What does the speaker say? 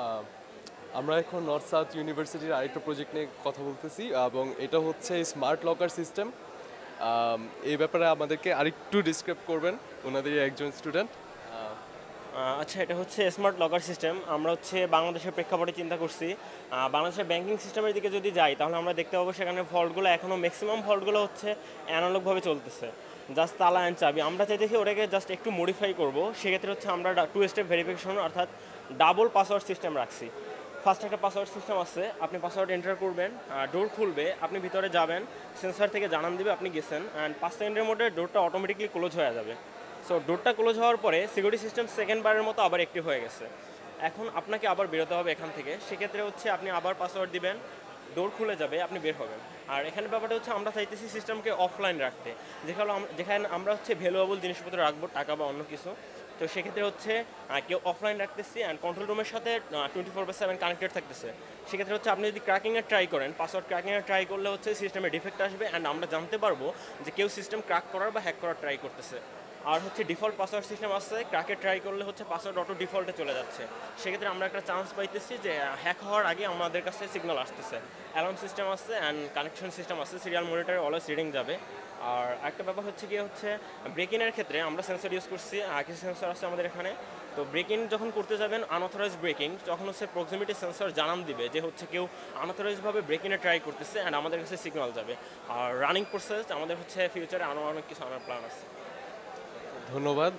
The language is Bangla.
আহ, আমরা এখন নর্থ সাউথ ইউনিভার্সিটির আরেকটা প্রজেক্ট নিয়ে কথা বলতেছি এবং এটা হচ্ছে স্মার্ট লকার সিস্টেম। এই ব্যাপারে আমাদেরকে আরেকটু ডিসক্রাইব করবেন ওনাদেরই একজন স্টুডেন্ট। আচ্ছা, এটা হচ্ছে স্মার্ট লকার সিস্টেম। আমরা হচ্ছে বাংলাদেশের প্রেক্ষাপটে চিন্তা করছি। বাংলাদেশের ব্যাংকিং সিস্টেমের দিকে যদি যাই তাহলে আমরা দেখতে পাবো সেখানে ফল্টগুলো এখনও ম্যাক্সিমাম ফল্টগুলো হচ্ছে অ্যানালগভাবে চলতেছে, জাস্ট তালা অ্যান্ড চাবি। আমরা চাইতেছি ওটাকে জাস্ট একটু মডিফাই করবো। সেক্ষেত্রে হচ্ছে আমরা 2 স্টেপ ভেরিফিকেশন অর্থাৎ ডাবল পাসওয়ার্ড সিস্টেম রাখছি। ফার্স্ট একটা পাসওয়ার্ড সিস্টেম আছে, আপনি পাসওয়ার্ড এন্টার করবেন, ডোর খুলবে, আপনি ভিতরে যাবেন, সেন্সর থেকে জানান দিবে আপনি গেছেন, অ্যান্ড 5 সেকেন্ডের মধ্যে ডোরটা অটোমেটিকলি ক্লোজ হয়ে যাবে। সো ডোরটা ক্লোজ হওয়ার পরে সিকিউরিটি সিস্টেম সেকেন্ড বারের মতো আবার অ্যাক্টিভ হয়ে গেছে। এখন আপনাকে আবার বেরোতে হবে এখান থেকে। সেক্ষেত্রে হচ্ছে আপনি আবার পাসওয়ার্ড দিবেন, ডোর খুলে যাবে, আপনি বের হবেন। আর এখানে ব্যাপারটা হচ্ছে আমরা চাইতেছি সিস্টেমকে অফলাইন রাখতে, যেখানে আমরা হচ্ছে ভ্যালুয়েবল জিনিসপত্র রাখবো, টাকা বা অন্য কিছু। তো সেক্ষেত্রে হচ্ছে কেউ অফলাইন রাখতেছি অ্যান্ড কন্ট্রোল রুমের সাথে 24/7 কানেক্টেড থাকতেছে। সেক্ষেত্রে হচ্ছে আপনি যদি ক্র্যাকিংয়ের ট্রাই করেন, পাসওয়ার্ড ক্র্যাকিংয়ের ট্রাই করলে হচ্ছে সিস্টেমে ডিফেক্ট আসবে অ্যান্ড আমরা জানতে পারবো যে কেউ সিস্টেম ক্র্যাক করার বা হ্যাক করার ট্রাই করতেছে। আর হচ্ছে ডিফল্ট পাসওয়ার্ড সিস্টেম আছে, ক্র্যাকে ট্রাই করলে হচ্ছে পাসওয়ার্ড অটো ডিফল্টে চলে যাচ্ছে। সেক্ষেত্রে আমরা একটা চান্স পাইতেছি যে হ্যাক হওয়ার আগে আমাদের কাছে সিগন্যাল আসতেছে। অ্যালার্ম সিস্টেম আছে অ্যান্ড কানেকশন সিস্টেম আছে, সিরিয়াল মনিটরে অলওয়েজ রিডিং যাবে। আর একটা ব্যাপার হচ্ছে গিয়ে হচ্ছে ব্রেক-ইনের ক্ষেত্রে আমরা সেন্সর ইউজ করছি, কিছু সেন্সর আছে আমাদের এখানে। তো ব্রেক-ইন যখন করতে যাবেন আনঅথরাইজ ব্রেকিং, তখন হচ্ছে প্রক্সিমিটি সেন্সর জানান দিবে যে হচ্ছে কেউ আনঅথরাইজভাবে ব্রেক-ইনে ট্রাই করতেছে অ্যান্ড আমাদের কাছে সিগন্যাল যাবে। আর রানিং প্রসেস আমাদের হচ্ছে ফিউচারে আরও অনেক কিছু আনার প্ল্যান আছে। ধন্যবাদ।